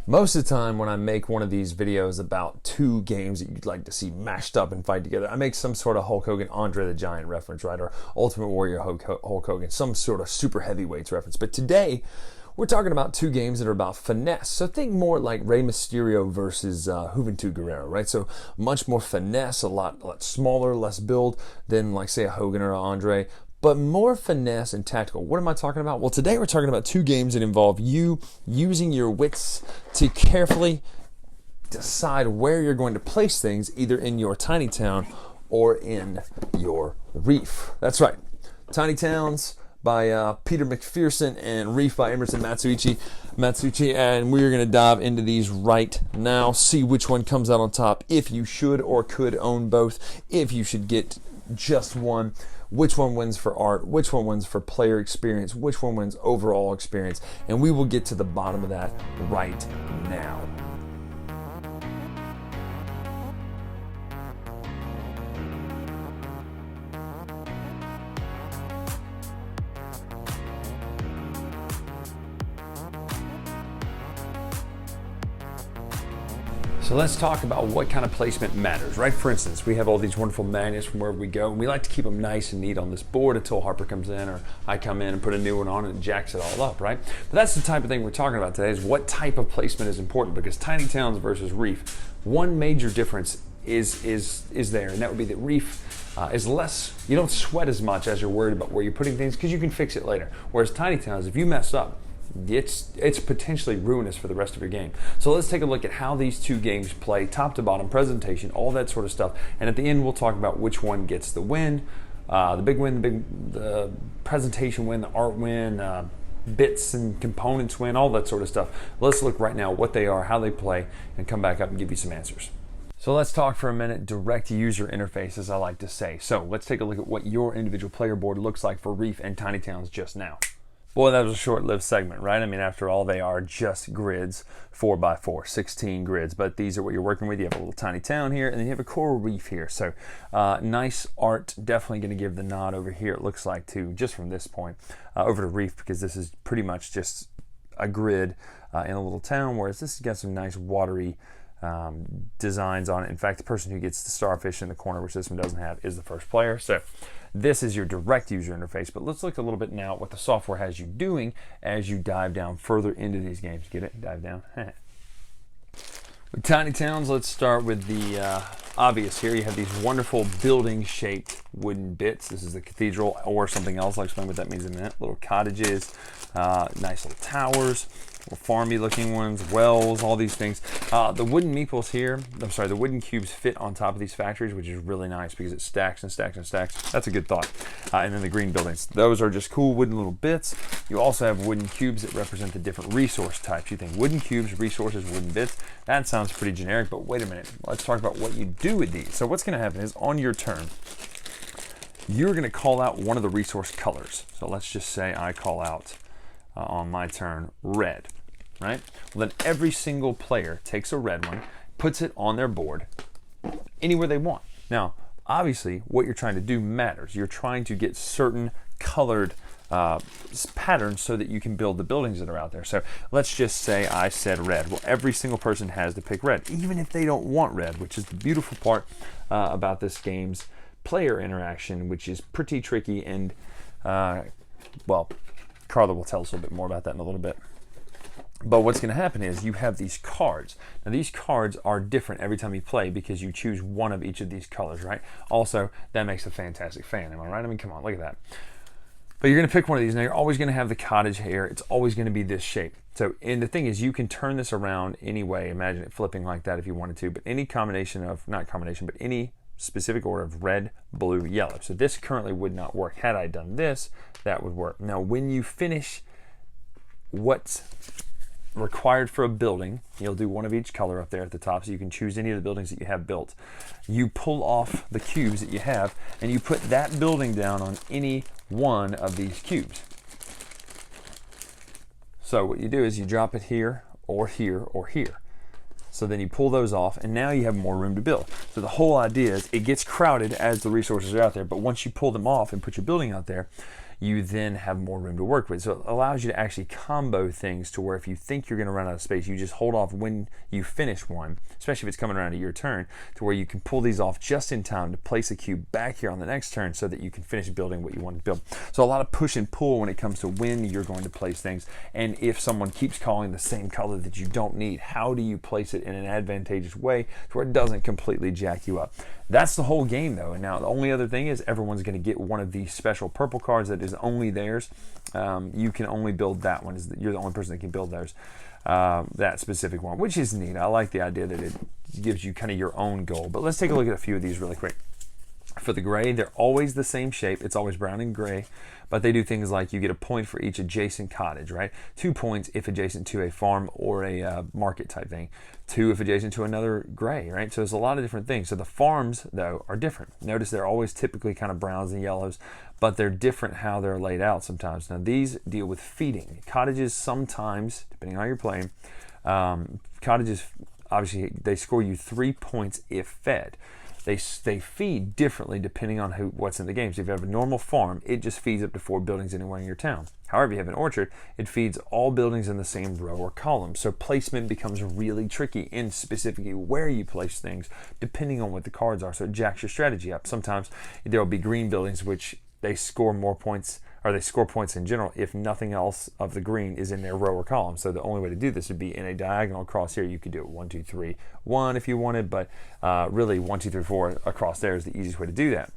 Most of the time when I make one of these videos about two games that you'd like to see mashed up and fight together, I make some sort of Hulk Hogan, Andre the Giant reference, right? Or Ultimate Warrior Hulk Hogan, some sort of super heavyweights reference. But today, we're talking about two games that are about finesse. So think more like Rey Mysterio versus Juventud Guerrero, right? So much more finesse, a lot smaller, less build than like say a Hogan or an Andre, but more finesse and tactical. What am I talking about? Well, today we're talking about two games that involve you using your wits to carefully decide where you're going to place things, either in your tiny town or in your reef. That's right. Tiny Towns by Peter McPherson and Reef by Emerson Matsuichi, and we're going to dive into these right now, see which one comes out on top, if you should or could own both, if you should get just one, which one wins for art, which one wins for player experience, which one wins overall experience, and we will get to the bottom of that right now. So let's talk about what kind of placement matters, right? For instance, we have all these wonderful magnets from wherever we go, and we like to keep them nice and neat on this board until Harper comes in or I come in and put a new one on and jacks it all up, right? But that's the type of thing we're talking about today, is what type of placement is important, because Tiny Towns versus Reef, one major difference is there, and that would be that Reef is less, you don't sweat as much as you're worried about where you're putting things because you can fix it later. Whereas Tiny Towns, if you mess up, it's potentially ruinous for the rest of your game. So let's take a look at how these two games play, top to bottom, presentation, all that sort of stuff. And at the end, we'll talk about which one gets the win, the big win, the presentation win, the art win, bits and components win, all that sort of stuff. Let's look right now what they are, how they play, and come back up and give you some answers. So let's talk for a minute direct user interface, as I like to say. So let's take a look at what your individual player board looks like for Reef and Tiny Towns just now. Boy, that was a short-lived segment, right? I mean, after all, they are just grids, 4x4, 16 grids, but these are what you're working with. You have a little tiny town here, and then you have a coral reef here. So nice art, definitely going to give the nod over here, it looks like, to, just from this point, over to Reef, because this is pretty much just a grid in a little town, whereas this has got some nice watery designs on it. In fact, the person who gets the starfish in the corner, which this one doesn't have, is the first player. So this is your direct user interface, but let's look a little bit now at what the software has you doing as you dive down further into these games. Get it? Dive down. With Tiny Towns, let's start with the obvious here. You have these wonderful building-shaped wooden bits. This is the cathedral or something else. I'll explain what that means in a minute. Little cottages, nice little towers, little farmy looking ones, wells, all these things. The wooden meeples here, the wooden cubes fit on top of these factories, which is really nice because it stacks and stacks and stacks. That's a good thought. And then the green buildings. Those are just cool wooden little bits. You also have wooden cubes that represent the different resource types. You think wooden cubes, resources, wooden bits. That sounds pretty generic, but wait a minute. Let's talk about what you do with these. So what's going to happen is on your turn, you're going to call out one of the resource colors. So let's just say I call out on my turn red, right? Well, then every single player takes a red one, puts it on their board anywhere they want. Now, obviously, what you're trying to do matters. You're trying to get certain colored patterns so that you can build the buildings that are out there. So let's just say I said red. Well, every single person has to pick red, even if they don't want red, which is the beautiful part about this game's player interaction, which is pretty tricky. And, well, Karla will tell us a little bit more about that in a little bit. But what's going to happen is you have these cards. Now these cards are different every time you play because you choose one of each of these colors, right? Also, that makes a fantastic fan, am I right? I mean, come on, look at that. But you're going to pick one of these. Now you're always going to have the cottage here. It's always going to be this shape. So, and the thing is, you can turn this around any way. Imagine it flipping like that if you wanted to. But any combination of, not combination, but any specific order of red, blue, yellow. So this currently would not work. Had I done this, that would work. Now when you finish what's required for a building, you'll do one of each color up there at the top, so you can choose any of the buildings that you have built. You pull off the cubes that you have, and you put that building down on any one of these cubes. So what you do is you drop it here, or here, or here. So then you pull those off, and now you have more room to build. So the whole idea is it gets crowded as the resources are out there, but once you pull them off and put your building out there, you then have more room to work with. So it allows you to actually combo things to where if you think you're going to run out of space, you just hold off when you finish one, especially if it's coming around to your turn, to where you can pull these off just in time to place a cube back here on the next turn so that you can finish building what you want to build. So a lot of push and pull when it comes to when you're going to place things, and if someone keeps calling the same color that you don't need, how do you place it in an advantageous way to where it doesn't completely jack you up? That's the whole game though. And now the only other thing is everyone's going to get one of these special purple cards that is only theirs. You can only build that one. You're the only person that can build theirs, that specific one, which is neat. I like the idea that it gives you kind of your own goal. But let's take a look at a few of these really quick. For the gray, they're always the same shape. It's always brown and gray, but they do things like you get a point for each adjacent cottage, right? 2 points if adjacent to a farm or a market type thing. 2 if adjacent to another gray, right? So there's a lot of different things. So the farms, though, are different. Notice they're always typically kind of browns and yellows, but they're different how they're laid out sometimes. Now these deal with feeding. Cottages sometimes, depending on how you're playing, cottages, obviously, they score you 3 points if fed. They feed differently depending on what's in the game. So if you have a normal farm, it just feeds up to 4 buildings anywhere in your town. However, if you have an orchard, it feeds all buildings in the same row or column. So placement becomes really tricky in specifically where you place things, depending on what the cards are. So it jacks your strategy up. Sometimes there will be green buildings which they score more points, or they score points in general if nothing else of the green is in their row or column. So the only way to do this would be in a diagonal across here. You could do it 1, 2, 3, 1 if you wanted, but really 1, 2, 3, 4 across there is the easiest way to do that.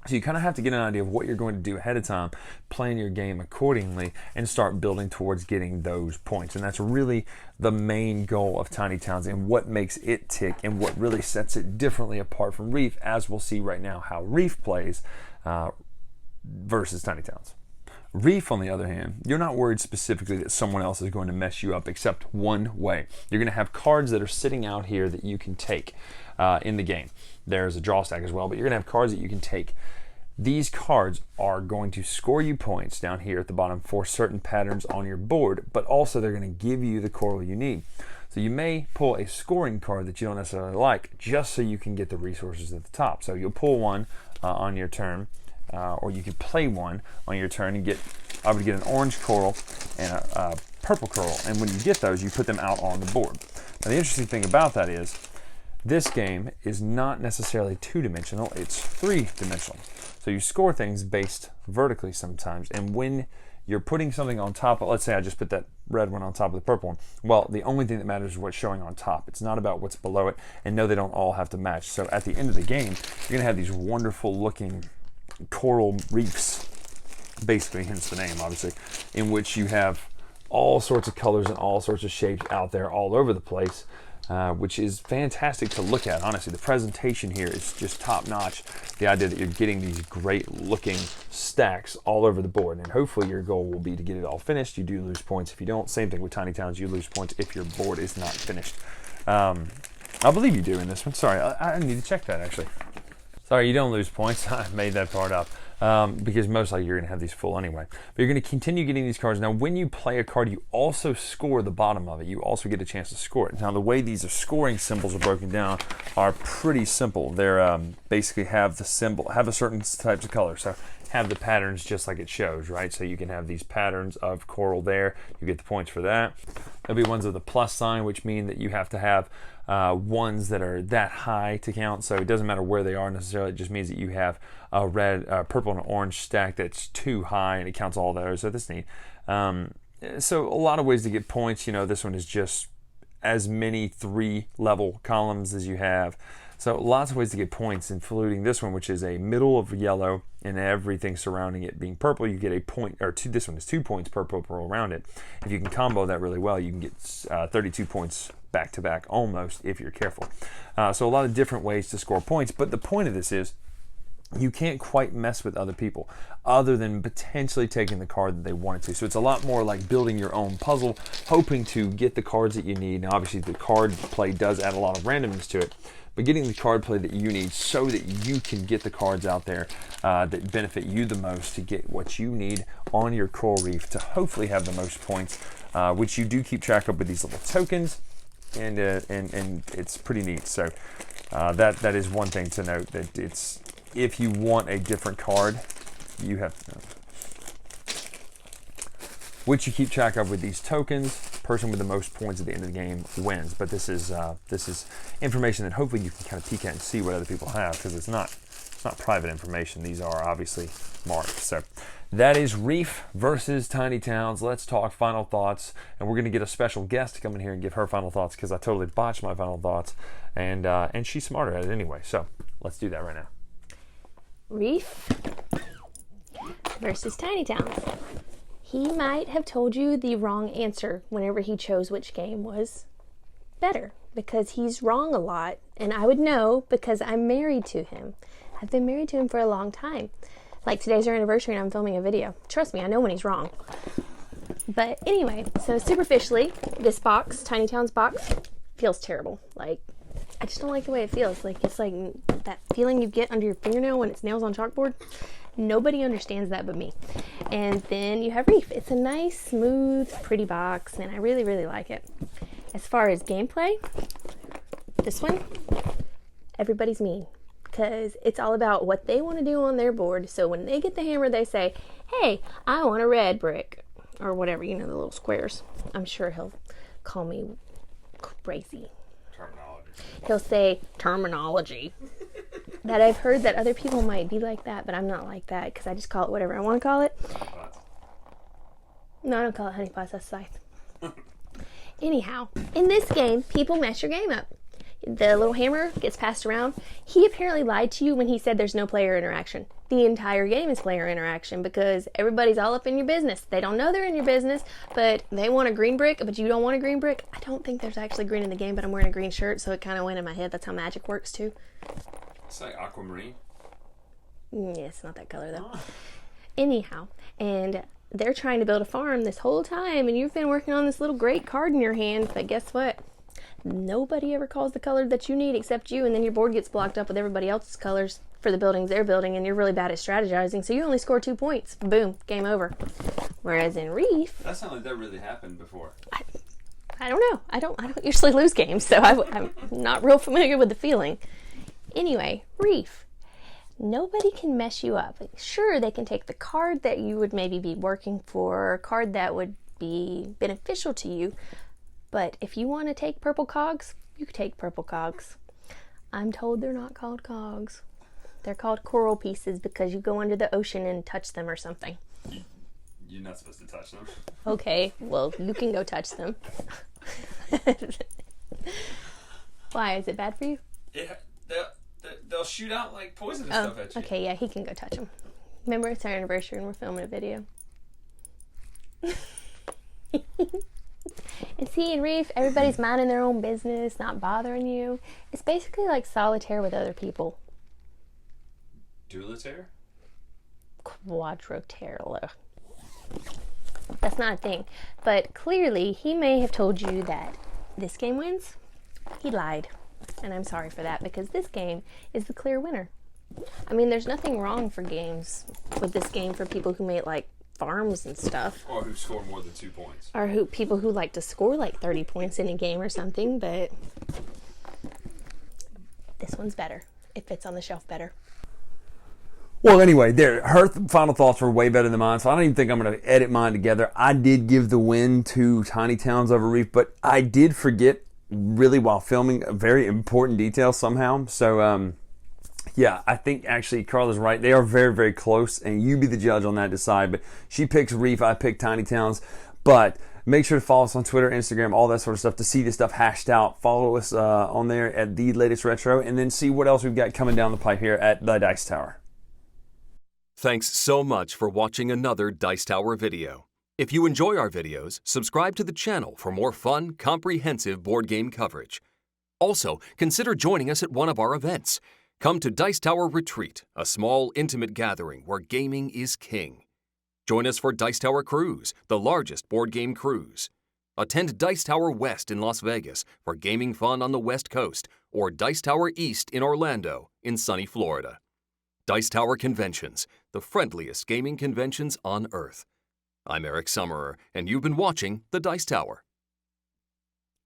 So you kind of have to get an idea of what you're going to do ahead of time, plan your game accordingly, and start building towards getting those points. And that's really the main goal of Tiny Towns and what makes it tick and what really sets it differently apart from Reef, as we'll see right now how Reef plays versus Tiny Towns. Reef, on the other hand, you're not worried specifically that someone else is going to mess you up except one way. You're going to have cards that are sitting out here that you can take in the game. There's a draw stack as well, but you're going to have cards that you can take. These cards are going to score you points down here at the bottom for certain patterns on your board, but also they're going to give you the coral you need. So you may pull a scoring card that you don't necessarily like just so you can get the resources at the top. So you'll pull one on your turn, or you could play one on your turn and I would get an orange coral and a purple coral. And when you get those, you put them out on the board. Now the interesting thing about that is this game is not necessarily 2-dimensional, it's 3-dimensional. So you score things based vertically sometimes. And when you're putting something on top of, let's say I just put that red one on top of the purple one. Well, the only thing that matters is what's showing on top. It's not about what's below it. And no, they don't all have to match. So at the end of the game, you're gonna have these wonderful looking coral reefs, basically, hence the name, obviously, in which you have all sorts of colors and all sorts of shapes out there all over the place, which is fantastic to look at. Honestly, the presentation here is just top notch. The idea that you're getting these great looking stacks all over the board, and hopefully your goal will be to get it all finished. You do lose points if you don't. Same thing with Tiny Towns, you lose points if your board is not finished. I believe you do in this one. Sorry, I need to check that actually. Sorry, you don't lose points. I made that part up because most likely you're going to have these full anyway. But you're going to continue getting these cards. Now, when you play a card, you also score the bottom of it. You also get a chance to score it. Now, the way these scoring symbols are broken down are pretty simple. They're basically have the symbol, have a certain types of color. So have the patterns just like it shows, right? So you can have these patterns of coral there. You get the points for that. There'll be ones with a plus sign, which mean that you have to have ones that are that high to count. So it doesn't matter where they are necessarily. It just means that you have a red, purple, and orange stack that's too high, and it counts all those. So that's neat. So a lot of ways to get points. You know, this one is just as many 3-level columns as you have. So lots of ways to get points, including this one, which is a middle of yellow and everything surrounding it being purple. You get a point, or two, this one is 2 points per purple around it. If you can combo that really well, you can get 32 points back to back almost if you're careful. So a lot of different ways to score points, but the point of this is you can't quite mess with other people other than potentially taking the card that they wanted to. So it's a lot more like building your own puzzle, hoping to get the cards that you need. Now obviously the card play does add a lot of randomness to it, but getting the card play that you need so that you can get the cards out there that benefit you the most to get what you need on your coral reef to hopefully have the most points, which you do keep track of with these little tokens, and it's pretty neat. So that is one thing to note, that it's, if you want a different card, you have which you keep track of with these tokens. Person with the most points at the end of the game wins. But this is information that hopefully you can kind of peek at and see what other people have, because it's not private information. These are obviously marked. So that is Reef versus Tiny Towns. Let's talk final thoughts, and we're going to get a special guest to come in here and give her final thoughts, because I totally botched my final thoughts, and she's smarter at it anyway. So let's do that right now. Reef versus Tiny Towns. He might have told you the wrong answer whenever he chose which game was better, because he's wrong a lot, and I would know because I'm married to him. I've been married to him for a long time. Like, today's our anniversary and I'm filming a video. Trust me, I know when he's wrong. But anyway, so superficially, this box, Tiny Towns box, feels terrible. Like, I just don't like the way it feels. Like, it's like that feeling you get under your fingernail when it's nails on chalkboard. Nobody understands that but me. And then you have Reef. It's a nice, smooth, pretty box, and I really, really like it. As far as gameplay, this one, everybody's mean, because it's all about what they want to do on their board. So when they get the hammer, they say, hey, I want a red brick, or whatever, you know, the little squares. I'm sure he'll call me crazy. Terminology. He'll say terminology. That I've heard that other people might be like that, but I'm not like that, because I just call it whatever I want to call it. No, I don't call it honeypots, that's scythe. Anyhow, in this game, people mess your game up. The little hammer gets passed around. He apparently lied to you when he said there's no player interaction. The entire game is player interaction, because everybody's all up in your business. They don't know they're in your business, but they want a green brick, but you don't want a green brick. I don't think there's actually green in the game, but I'm wearing a green shirt, so it kind of went in my head. That's how magic works, too. It's like aquamarine. Yeah, it's not that color, though. Anyhow, and they're trying to build a farm this whole time, and you've been working on this little great card in your hand, but guess what? Nobody ever calls the color that you need except you, and then your board gets blocked up with everybody else's colors for the buildings they're building, and you're really bad at strategizing, so you only score 2 points. Boom, game over. Whereas in Reef... That sounds like that really happened before. I don't know. I don't usually lose games, so I'm not real familiar with the feeling. Anyway, Reef. Nobody can mess you up. Sure, they can take the card that you would maybe be working for, or a card that would be beneficial to you, but if you want to take purple cogs, you can take purple cogs. I'm told they're not called cogs. They're called coral pieces, because you go under the ocean and touch them or something. You're not supposed to touch them. Okay, well, you can go touch them. Why? Is it bad for you? Yeah, they'll shoot out like poisonous stuff at you. Okay, yeah, he can go touch them. Remember, it's our anniversary and we're filming a video. And see, in Reef, everybody's minding their own business, not bothering you. It's basically like solitaire with other people. Dualitaire? Quadrotaire. That's not a thing. But clearly, he may have told you that this game wins. He lied. And I'm sorry for that, because this game is the clear winner. I mean, there's nothing wrong for games with this game for people who make, like, farms and stuff. Or who score more than 2 points. Or people who like to score, like, 30 points in a game or something, but this one's better. It fits on the shelf better. Well, anyway, her final thoughts were way better than mine, so I don't even think I'm going to edit mine together. I did give the win to Tiny Towns over Reef, but I did forget, really, while filming, a very important detail somehow. So, yeah, I think actually Karla's right. They are very, very close, and you be the judge on that, decide. But she picks Reef, I pick Tiny Towns. But make sure to follow us on Twitter, Instagram, all that sort of stuff to see this stuff hashed out. Follow us on there at The Latest Retro, and then see what else we've got coming down the pipe here at the Dice Tower. Thanks so much for watching another Dice Tower video. If you enjoy our videos, subscribe to the channel for more fun, comprehensive board game coverage. Also, consider joining us at one of our events. Come to Dice Tower Retreat, a small, intimate gathering where gaming is king. Join us for Dice Tower Cruise, the largest board game cruise. Attend Dice Tower West in Las Vegas for gaming fun on the West Coast, or Dice Tower East in Orlando in sunny Florida. Dice Tower Conventions, the friendliest gaming conventions on Earth. I'm Eric Summerer, and you've been watching The Dice Tower.